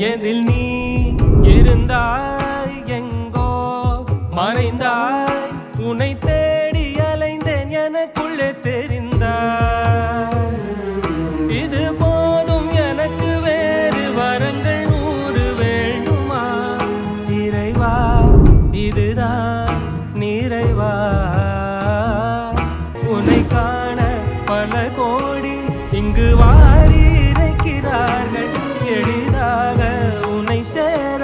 எதில் நீ இருந்தாய் எங்கோ மறைந்தாய் உன்னை தேடி அலைந்தேன் எனக்குள்ளே தெரிந்தாய் இது போதும் எனக்கு வேறு வரங்கள் 100 வேண்டுமா இறைவா இதுதான் நிறைவா உன்னை காண பல கோடி இங்கு வாரி இறைக்கிறார்கள் எளிதாக உன்னை சேர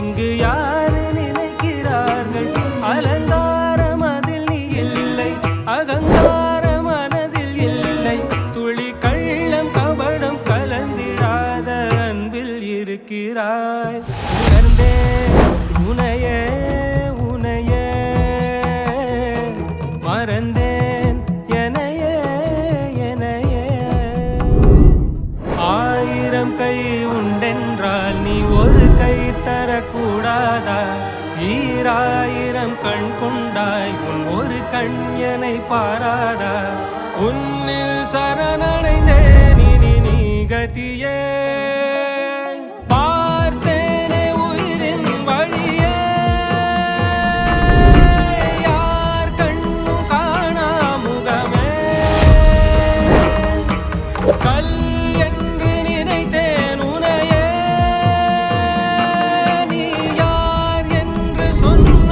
இங்கு யாரு நினைக்கிறார்கள் அலங்காரம் அதில் நீ இல்லை அகங்கார மனதில் இல்லை துளி கள்ளம் கபடம் கலந்திடாத அன்பில் இருக்கிறாய் உணர்ந்தே உனையே உனையே மறந்தேன் எனையே எனையே 1000 கை உண்டென்றால் நீ ஒரு கை தரக்கூடாதா 1000 கண் கொண்டாய் உன் ஒரு கண் என்னை பாராதா உன்னில் சரணடைந்தேன் இனி நீ கதியே பார்த்தேனே உயிரின் வழியே யார் கண்ணும் காணா முகமே கல் என்று நினைத்தேன் உனையே நீ யார் என்று சொன்ன